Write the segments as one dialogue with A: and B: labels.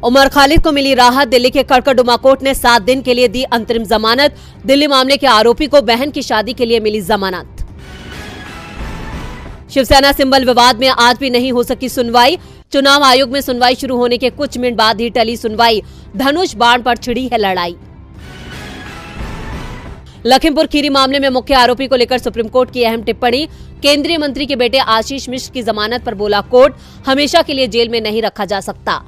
A: उमर खालिद को मिली राहत। दिल्ली के कड़कड़डुमा कोर्ट ने 7 दिन के लिए दी अंतरिम जमानत। दिल्ली मामले के आरोपी को बहन की शादी के लिए मिली जमानत। शिवसेना सिंबल विवाद में आज भी नहीं हो सकी सुनवाई। चुनाव आयोग में सुनवाई शुरू होने के कुछ मिनट बाद ही टली सुनवाई। धनुष बाण पर छिड़ी है लड़ाई। लखीमपुर खीरी मामले में मुख्य आरोपी को लेकर सुप्रीम कोर्ट की अहम टिप्पणी। केंद्रीय मंत्री के बेटे आशीष मिश्र की जमानत पर बोला कोर्ट, हमेशा के लिए जेल में नहीं रखा जा सकता।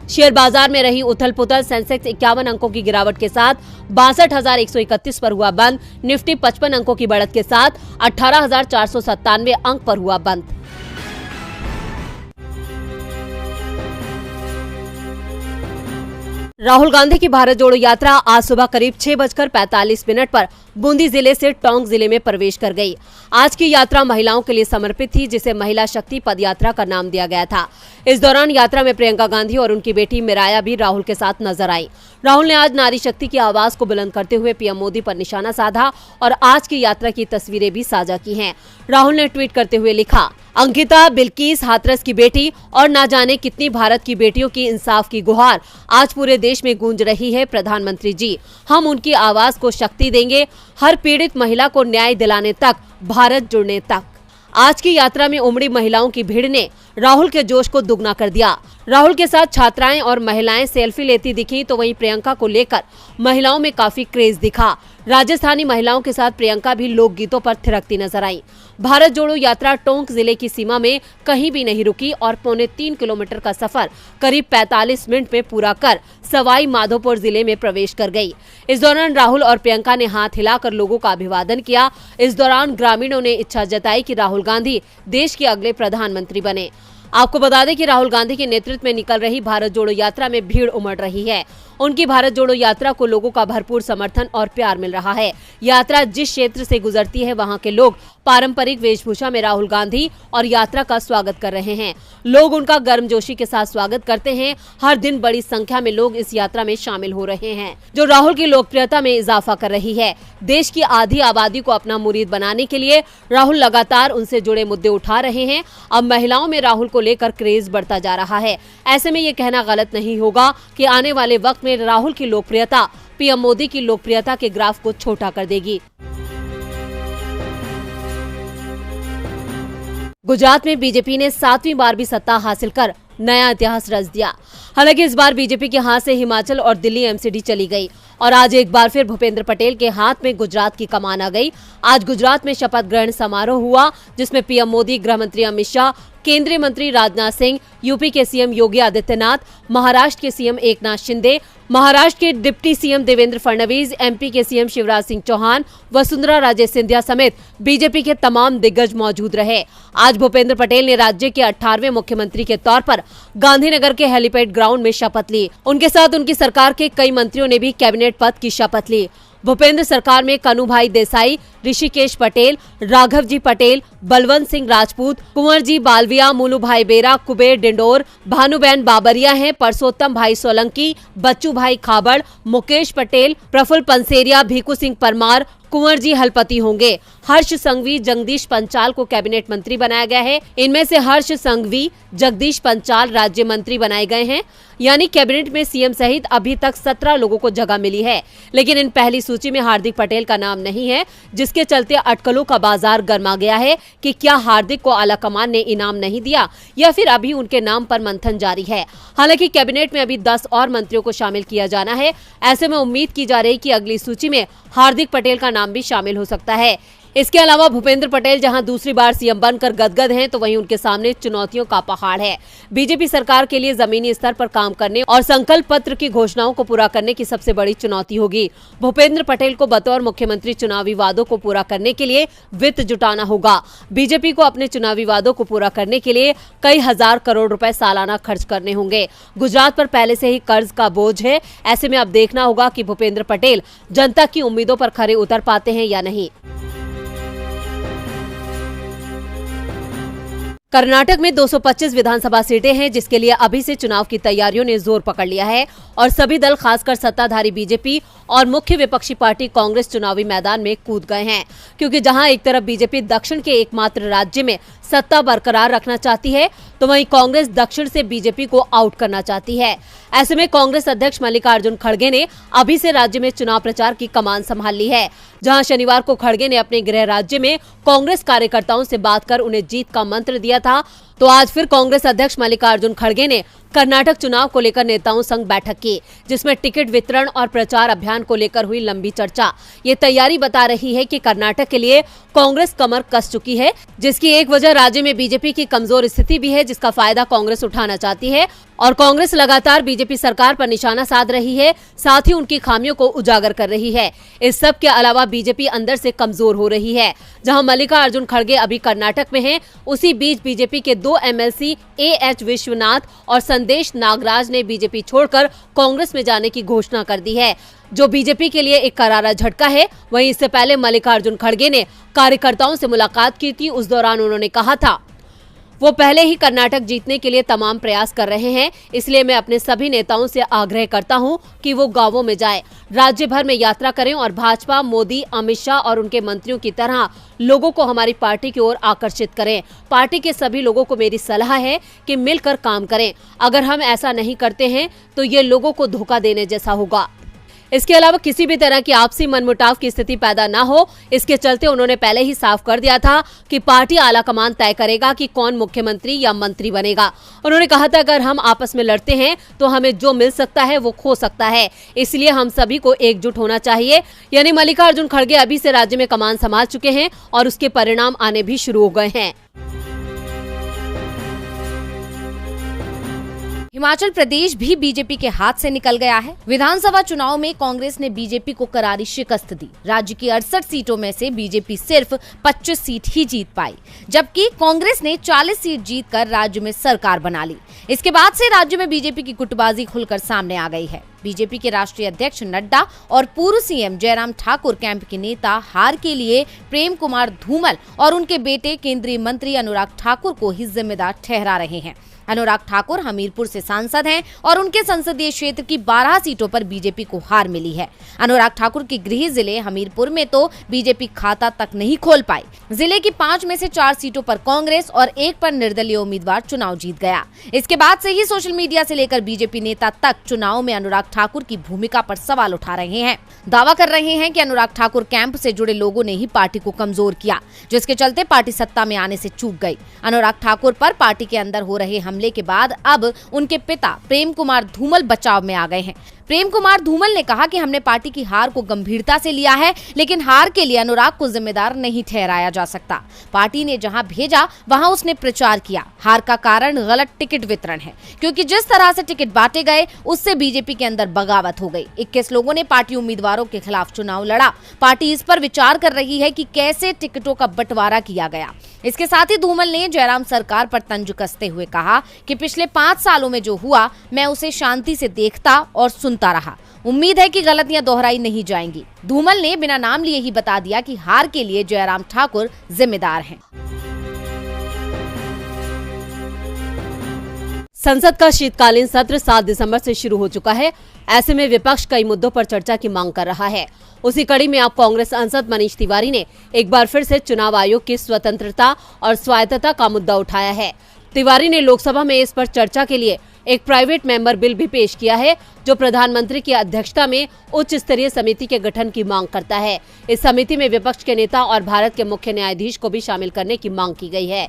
A: शेयर बाजार में रही उथल पुथल। सेंसेक्स 51 अंकों की गिरावट के साथ 62,131 पर हुआ बंद। निफ्टी 55 अंकों की बढ़त के साथ 18,497 अंक पर हुआ बंद। राहुल गांधी की भारत जोड़ो यात्रा आज सुबह करीब 6:45 पर बूंदी जिले से टोंक जिले में प्रवेश कर गई। आज की यात्रा महिलाओं के लिए समर्पित थी, जिसे महिला शक्ति पद यात्रा का नाम दिया गया था। इस दौरान यात्रा में प्रियंका गांधी और उनकी बेटी मिराया भी राहुल के साथ नजर आई। राहुल ने आज नारी शक्ति की आवाज को बुलंद करते हुए पीएम मोदी पर निशाना साधा और आज की यात्रा की तस्वीरें भी साझा की हैं। राहुल ने ट्वीट करते हुए लिखा, अंकिता, बिल्किस, हाथरस की बेटी और ना जाने कितनी भारत की बेटियों की इंसाफ की गुहार आज पूरे देश में गूंज रही है। प्रधानमंत्री जी, हम उनकी आवाज को शक्ति देंगे, हर पीड़ित महिला को न्याय दिलाने तक, भारत जुड़ने तक। आज की यात्रा में उमड़ी महिलाओं की भीड़ ने राहुल के जोश को दुगना कर दिया। राहुल के साथ छात्राएं और महिलाएं सेल्फी लेती दिखी, तो वहीं प्रियंका को लेकर महिलाओं में काफी क्रेज दिखा। राजस्थानी महिलाओं के साथ प्रियंका भी लोकगीतों पर थिरकती नजर आई। भारत जोड़ो यात्रा टोंक जिले की सीमा में कहीं भी नहीं रुकी और 3.25 किलोमीटर का सफर करीब 45 मिनट में पूरा कर सवाई माधोपुर जिले में प्रवेश कर गई। इस दौरान राहुल और प्रियंका ने हाथ हिलाकर लोगों का अभिवादन किया। इस दौरान ग्रामीणों ने इच्छा जताई कि राहुल गांधी देश के अगले प्रधानमंत्री बने। आपको बता दें कि राहुल गांधी के नेतृत्व में निकल रही भारत जोड़ो यात्रा में भीड़ उमड़ रही है। उनकी भारत जोड़ो यात्रा को लोगों का भरपूर समर्थन और प्यार मिल रहा है। यात्रा जिस क्षेत्र से गुजरती है, वहां के लोग पारंपरिक वेशभूषा में राहुल गांधी और यात्रा का स्वागत कर रहे हैं। लोग उनका गर्मजोशी के साथ स्वागत करते हैं। हर दिन बड़ी संख्या में लोग इस यात्रा में शामिल हो रहे हैं, जो राहुल की लोकप्रियता में इजाफा कर रही है। देश की आधी आबादी को अपना मुरीद बनाने के लिए राहुल लगातार उनसे जुड़े मुद्दे उठा रहे हैं। अब महिलाओं में राहुल को लेकर क्रेज बढ़ता जा रहा है। ऐसे में ये कहना गलत नहीं होगा कि आने वाले वक्त में राहुल की लोकप्रियता पीएम मोदी की लोकप्रियता के ग्राफ को छोटा कर देगी। गुजरात में बीजेपी ने 7वीं बार भी सत्ता हासिल कर नया इतिहास रच दिया। हालांकि इस बार बीजेपी के हाथ से हिमाचल और दिल्ली एमसीडी चली गई और आज एक बार फिर भूपेंद्र पटेल के हाथ में गुजरात की कमान आ गई। आज गुजरात में शपथ ग्रहण समारोह हुआ, जिसमें पीएम मोदी, गृह मंत्री अमित शाह, केंद्रीय मंत्री राजनाथ सिंह, यूपी के सीएम योगी आदित्यनाथ, महाराष्ट्र के सीएम एकनाथ शिंदे, महाराष्ट्र के deputy CM Devendra Fadnavis, MP के सीएम शिवराज सिंह चौहान, वसुंधरा राजे सिंधिया समेत बीजेपी के तमाम दिग्गज मौजूद रहे। आज भूपेंद्र पटेल ने राज्य के 18वें मुख्यमंत्री के तौर पर गांधीनगर के हेलीपैड ग्राउंड में शपथ ली। उनके साथ उनकी सरकार के कई मंत्रियों ने भी कैबिनेट पद की शपथ ली। भूपेंद्र सरकार में कन्हूभाई देसाई, ऋषिकेश पटेल, राघव जी पटेल, बलवंत सिंह राजपूत, कुंवर जी बालविया, मुलू भाई बेरा, कुबेर डिंडोर, भानुबेन बाबरिया हैं, परसोत्तम भाई सोलंकी, बच्चू भाई खाबड़, मुकेश पटेल, प्रफुल्ल पंसेरिया, भीखू सिंह परमार, कुंवर जी हलपति होंगे। हर्ष संघवी, जगदीश पंचाल को कैबिनेट मंत्री बनाया गया है। इनमें से हर्ष संघवी, जगदीश पंचाल राज्य मंत्री बनाए गए हैं। यानी कैबिनेट में सीएम सहित अभी तक 17 लोगों को जगह मिली है, लेकिन इन पहली सूची में हार्दिक पटेल का नाम नहीं है, जिसके चलते अटकलों का बाजार गर्मा गया है कि क्या हार्दिक को आलाकमान ने इनाम नहीं दिया या फिर अभी उनके नाम पर मंथन जारी है। हालांकि कैबिनेट में अभी 10 और मंत्रियों को शामिल किया जाना है। ऐसे में उम्मीद की जा रही कि अगली सूची में हार्दिक पटेल का नाम भी शामिल हो सकता है। इसके अलावा भूपेंद्र पटेल जहां दूसरी बार सीएम बनकर गदगद हैं, तो वहीं उनके सामने चुनौतियों का पहाड़ है। बीजेपी सरकार के लिए जमीनी स्तर पर काम करने और संकल्प पत्र की घोषणाओं को पूरा करने की सबसे बड़ी चुनौती होगी। भूपेंद्र पटेल को बतौर मुख्यमंत्री चुनावी वादों को पूरा करने के लिए वित्त जुटाना होगा। बीजेपी को अपने चुनावी वादों को पूरा करने के लिए कई हजार करोड़ रुपए सालाना खर्च करने होंगे। गुजरात पर पहले से ही कर्ज का बोझ है। ऐसे में अब देखना होगा कि भूपेंद्र पटेल जनता की उम्मीदों पर खरे उतर पाते हैं या नहीं। कर्नाटक में 225 विधानसभा सीटें हैं, जिसके लिए अभी से चुनाव की तैयारियों ने जोर पकड़ लिया है और सभी दल, खासकर सत्ताधारी बीजेपी और मुख्य विपक्षी पार्टी कांग्रेस चुनावी मैदान में कूद गए हैं, क्योंकि जहां एक तरफ बीजेपी दक्षिण के एकमात्र राज्य में सत्ता बरकरार रखना चाहती है, तो वहीं कांग्रेस दक्षिण से बीजेपी को आउट करना चाहती है। ऐसे में कांग्रेस अध्यक्ष मल्लिकार्जुन खड़गे ने अभी से राज्य में चुनाव प्रचार की कमान संभाल ली है। जहां शनिवार को खड़गे ने अपने गृह राज्य में कांग्रेस कार्यकर्ताओं से बात कर उन्हें जीत का मंत्र दिया था, तो आज फिर कांग्रेस अध्यक्ष मल्लिकार्जुन खड़गे ने कर्नाटक चुनाव को लेकर नेताओं संग बैठक की, जिसमें टिकट वितरण और प्रचार अभियान को लेकर हुई लंबी चर्चा। ये तैयारी बता रही है कि कर्नाटक के लिए कांग्रेस कमर कस चुकी है, जिसकी एक वजह राज्य में बीजेपी की कमजोर स्थिति भी है, जिसका फायदा कांग्रेस उठाना चाहती है। और कांग्रेस लगातार बीजेपी सरकार पर निशाना साध रही है, साथ ही उनकी खामियों को उजागर कर रही है। इस सब के अलावा बीजेपी अंदर से कमजोर हो रही है। जहां मल्लिकार्जुन खड़गे अभी कर्नाटक में हैं, उसी बीच बीजेपी के 2 एमएलसी AH विश्वनाथ और संदेश नागराज ने बीजेपी छोड़कर कांग्रेस में जाने की घोषणा कर दी है, जो बीजेपी के लिए एक करारा झटका है। वहीं इससे पहले मल्लिकार्जुन खड़गे ने कार्यकर्ताओं से मुलाकात की थी। उस दौरान उन्होंने कहा था वो पहले ही कर्नाटक जीतने के लिए तमाम प्रयास कर रहे हैं, इसलिए मैं अपने सभी नेताओं से आग्रह करता हूं कि वो गांवों में जाएं, राज्य भर में यात्रा करें और भाजपा, मोदी, अमित शाह और उनके मंत्रियों की तरह लोगों को हमारी पार्टी की ओर आकर्षित करें। पार्टी के सभी लोगों को मेरी सलाह है कि मिलकर काम करें। अगर हम ऐसा नहीं करते हैं तो ये लोगों को धोखा देने जैसा होगा। इसके अलावा किसी भी तरह की आपसी मनमुटाव की स्थिति पैदा न हो, इसके चलते उन्होंने पहले ही साफ कर दिया था कि पार्टी आलाकमान तय करेगा कि कौन मुख्यमंत्री या मंत्री बनेगा। उन्होंने कहा था अगर हम आपस में लड़ते हैं तो हमें जो मिल सकता है वो खो सकता है, इसलिए हम सभी को एकजुट होना चाहिए। यानी मल्लिकार्जुन खड़गे अभी से राज्य में कमान संभाल चुके हैं और उसके परिणाम आने भी शुरू हो गए हैं।
B: हिमाचल प्रदेश भी बीजेपी के हाथ से निकल गया है। विधानसभा चुनाव में कांग्रेस ने बीजेपी को करारी शिकस्त दी। राज्य की 68 सीटों में से बीजेपी सिर्फ 25 सीट ही जीत पाई, जबकि कांग्रेस ने 40 सीट जीतकर राज्य में सरकार बना ली। इसके बाद से राज्य में बीजेपी की गुटबाजी खुलकर सामने आ गई है। बीजेपी के राष्ट्रीय अध्यक्ष नड्डा और पूर्व सीएम जयराम ठाकुर कैंप के नेता हार के लिए प्रेम कुमार धूमल और उनके बेटे केंद्रीय मंत्री अनुराग ठाकुर को ही जिम्मेदार ठहरा रहे हैं। अनुराग ठाकुर हमीरपुर से सांसद हैं और उनके संसदीय क्षेत्र की 12 सीटों पर बीजेपी को हार मिली है। अनुराग ठाकुर के गृह जिले हमीरपुर में तो बीजेपी खाता तक नहीं खोल पाई। जिले की 5 में से 4 सीटों पर कांग्रेस और 1 पर निर्दलीय उम्मीदवार चुनाव जीत गया। इसके बाद से ही सोशल मीडिया से लेकर बीजेपी नेता तक चुनाव में अनुराग ठाकुर की भूमिका पर सवाल उठा रहे हैं। दावा कर रहे हैं कि अनुराग ठाकुर कैंप से जुड़े लोगों ने ही पार्टी को कमजोर किया, जिसके चलते पार्टी सत्ता में आने से चूक गई। अनुराग ठाकुर पर पार्टी के अंदर हो रहे हमले के बाद अब उनके पिता प्रेम कुमार धूमल बचाव में आ गए हैं। प्रेम कुमार धूमल ने कहा कि हमने पार्टी की हार को गंभीरता से लिया है, लेकिन हार के लिए अनुराग को जिम्मेदार नहीं ठहराया जा सकता। पार्टी ने जहां भेजा वहां उसने प्रचार किया। हार का कारण गलत टिकट वितरण है, क्योंकि जिस तरह से टिकट बांटे गए उससे बीजेपी के अंदर बगावत हो गई। 21 लोगों ने पार्टी उम्मीदवारों के खिलाफ चुनाव लड़ा। पार्टी इस पर विचार कर रही है कि कैसे टिकटों का बंटवारा किया गया। इसके साथ ही धूमल ने जयराम सरकार पर तंज कसते हुए कहा कि पिछले 5 सालों में जो हुआ मैं उसे शांति से देखता और सुनता रहा। उम्मीद है कि गलतियां दोहराई नहीं जाएंगी। धूमल ने बिना नाम लिए ही बता दिया कि हार के लिए जयराम ठाकुर जिम्मेदार हैं।
A: संसद का शीतकालीन सत्र 7 दिसंबर से शुरू हो चुका है। ऐसे में विपक्ष कई मुद्दों पर चर्चा की मांग कर रहा है। उसी कड़ी में अब कांग्रेस सांसद मनीष तिवारी ने एक बार फिर से चुनाव आयोग की स्वतंत्रता और स्वायत्तता का मुद्दा उठाया है। तिवारी ने लोकसभा में इस पर चर्चा के लिए एक प्राइवेट मेंबर बिल भी पेश किया है, जो प्रधानमंत्री की अध्यक्षता में उच्च स्तरीय समिति के गठन की मांग करता है। इस समिति में विपक्ष के नेता और भारत के मुख्य न्यायाधीश को भी शामिल करने की मांग की गई है।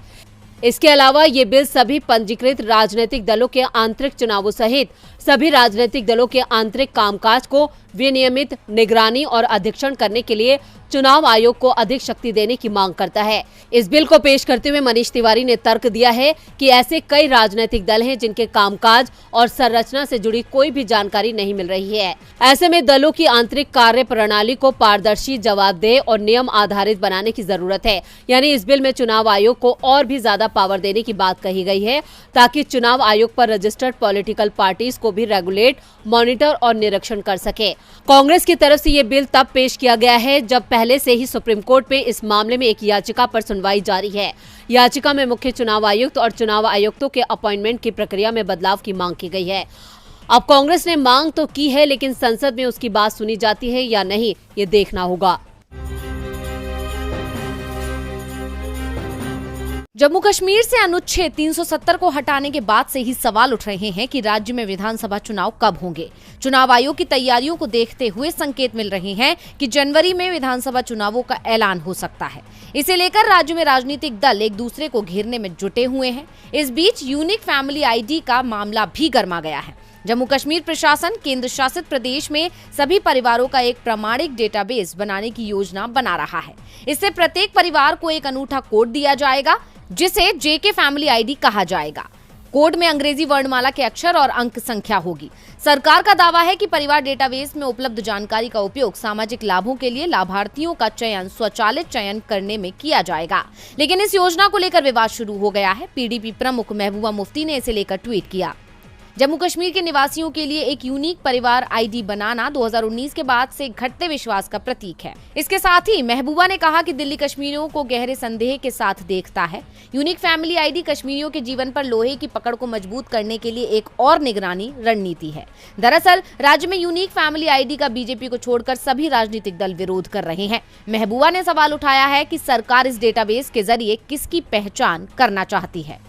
A: इसके अलावा ये बिल सभी पंजीकृत राजनीतिक दलों के आंतरिक चुनावों सहित सभी राजनीतिक दलों के आंतरिक कामकाज को विनियमित, निगरानी और अधीक्षण करने के लिए चुनाव आयोग को अधिक शक्ति देने की मांग करता है। इस बिल को पेश करते हुए मनीष तिवारी ने तर्क दिया है कि ऐसे कई राजनीतिक दल हैं जिनके कामकाज और संरचना से जुड़ी कोई भी जानकारी नहीं मिल रही है। ऐसे में दलों की आंतरिक कार्य प्रणाली को पारदर्शी, जवाबदेह और नियम आधारित बनाने की जरूरत है। यानी इस बिल में चुनाव आयोग को और भी ज्यादा पावर देने की बात कही गई है, ताकि चुनाव आयोग पर रजिस्टर्ड पॉलिटिकल पार्टीज को भी रेगुलेट, मॉनिटर और निरीक्षण कर सके। कांग्रेस की तरफ से ये बिल तब पेश किया गया है जब पहले से ही सुप्रीम कोर्ट में इस मामले में एक याचिका पर सुनवाई जारी है। याचिका में मुख्य चुनाव आयुक्त और चुनाव आयुक्तों के अपॉइंटमेंट की प्रक्रिया में बदलाव की मांग की गई है। अब कांग्रेस ने मांग तो की है, लेकिन संसद में उसकी बात सुनी जाती है या नहीं, ये देखना होगा।
B: जम्मू कश्मीर से अनुच्छेद 370 को हटाने के बाद से ही सवाल उठ रहे हैं कि राज्य में विधानसभा चुनाव कब होंगे। चुनाव आयोग की तैयारियों को देखते हुए संकेत मिल रहे हैं कि जनवरी में विधानसभा चुनावों का ऐलान हो सकता है। इसे लेकर राज्य में राजनीतिक दल एक दूसरे को घेरने में जुटे हुए हैं। इस बीच यूनिक फैमिली आईडी का मामला भी गर्मा गया है। जम्मू कश्मीर प्रशासन केंद्र शासित प्रदेश में सभी परिवारों का एक प्रामाणिक डेटाबेस बनाने की योजना बना रहा है। इससे प्रत्येक परिवार को एक अनूठा कोड दिया जाएगा, जिसे जेके फैमिली आईडी कहा जाएगा। कोड में अंग्रेजी वर्णमाला के अक्षर और अंक संख्या होगी। सरकार का दावा है कि परिवार डेटाबेस में उपलब्ध जानकारी का उपयोग सामाजिक लाभों के लिए लाभार्थियों का चयन स्वचालित चयन करने में किया जाएगा। लेकिन इस योजना को लेकर विवाद शुरू हो गया है। पीडीपी प्रमुख महबूबा मुफ्ती ने इसे लेकर ट्वीट किया। जम्मू कश्मीर के निवासियों के लिए एक यूनिक परिवार आईडी बनाना 2019 के बाद से घटते विश्वास का प्रतीक है। इसके साथ ही महबूबा ने कहा कि दिल्ली कश्मीरियों को गहरे संदेह के साथ देखता है। यूनिक फैमिली आईडी कश्मीरियों के जीवन पर लोहे की पकड़ को मजबूत करने के लिए एक और निगरानी रणनीति है। दरअसल राज्य में यूनिक फैमिली आईडी का बीजेपी को छोड़कर सभी राजनीतिक दल विरोध कर रहे हैं। महबूबा ने सवाल उठाया है कि सरकार इस डेटाबेस के जरिए किसकी पहचान करना चाहती है।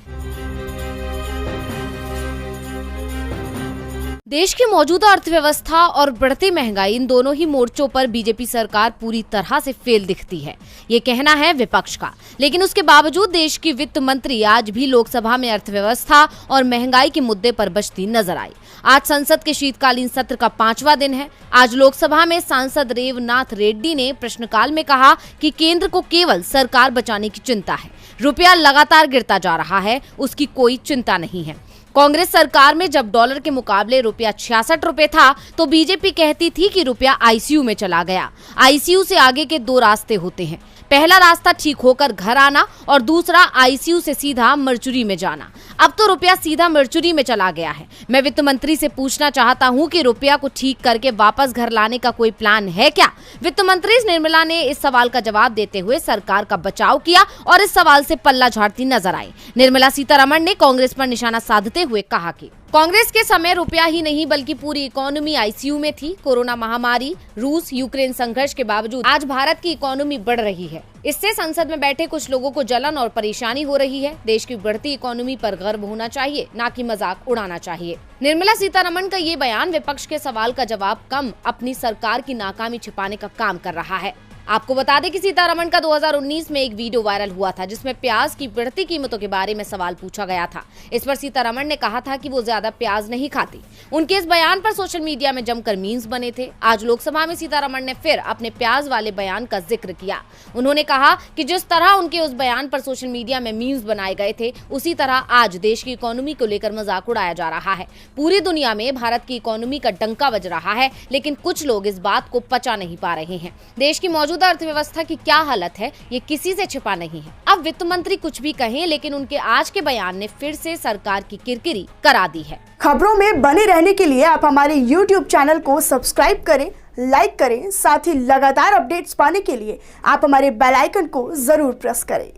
B: देश की मौजूदा अर्थव्यवस्था और बढ़ती महंगाई, इन दोनों ही मोर्चों पर बीजेपी सरकार पूरी तरह से फेल दिखती है, ये कहना है विपक्ष का। लेकिन उसके बावजूद देश की वित्त मंत्री आज भी लोकसभा में अर्थव्यवस्था और महंगाई के मुद्दे पर बचती नजर आई। आज संसद के शीतकालीन सत्र का 5वां दिन है। आज लोकसभा में सांसद रेवनाथ रेड्डी ने प्रश्नकाल में कहा कि केंद्र को केवल सरकार बचाने की चिंता है। रुपया लगातार गिरता जा रहा है, उसकी कोई चिंता नहीं है। कांग्रेस सरकार में जब डॉलर के मुकाबले रुपया 66 रुपए था, तो बीजेपी कहती थी कि रुपया आईसीयू में चला गया। आईसीयू से आगे के दो रास्ते होते हैं। पहला रास्ता ठीक होकर घर आना और दूसरा आईसीयू से सीधा मर्चुरी में जाना। अब तो रुपया सीधा मर्चुरी में चला गया है। मैं वित्त मंत्री से पूछना चाहता हूं कि रुपया को ठीक करके वापस घर लाने का कोई प्लान है क्या? वित्त मंत्री निर्मला ने इस सवाल का जवाब देते हुए सरकार का बचाव किया और इस सवाल से पल्ला झाड़ती नजर आई। निर्मला सीतारमण ने कांग्रेस पर निशाना साधते हुए कहा कि कांग्रेस के समय रुपया ही नहीं बल्कि पूरी इकोनॉमी आईसीयू में थी। कोरोना महामारी, रूस यूक्रेन संघर्ष के बावजूद आज भारत की इकोनॉमी बढ़ रही है। इससे संसद में बैठे कुछ लोगों को जलन और परेशानी हो रही है। देश की बढ़ती इकोनॉमी पर गर्व होना चाहिए, ना कि मजाक उड़ाना चाहिए। निर्मला सीतारमण का ये बयान विपक्ष के सवाल का जवाब कम अपनी सरकार की नाकामी छिपाने का काम कर रहा है। आपको बता दें कि सीतारमण का 2019 में एक वीडियो वायरल हुआ था, जिसमें प्याज की बढ़ती कीमतों के बारे में सवाल पूछा गया था। इस पर सीतारमण ने कहा था कि वो ज्यादा प्याज नहीं खाती। उनके इस बयान पर सोशल मीडिया में जमकर मीम्स बने थे। आज लोकसभा में सीतारमण ने फिर अपने प्याज वाले बयान का जिक्र किया। उन्होंने कहा कि जिस तरह उनके उस बयान पर सोशल मीडिया में मीम्स बनाए गए थे, उसी तरह आज देश की इकोनॉमी को लेकर मजाक उड़ाया जा रहा है। पूरी दुनिया में भारत की इकोनॉमी का डंका बज रहा है, लेकिन कुछ लोग इस बात को पचा नहीं पा रहे हैं। देश की मौजूदा अर्थव्यवस्था की क्या हालत है, ये किसी से छिपा नहीं है। अब वित्त मंत्री कुछ भी कहें, लेकिन उनके आज के बयान ने फिर से सरकार की किरकिरी करा दी है।
C: खबरों में बने रहने के लिए आप हमारे YouTube चैनल को सब्सक्राइब करें, लाइक करें। साथ ही लगातार अपडेट्स पाने के लिए आप हमारे बेल आइकन को जरूर प्रेस करें।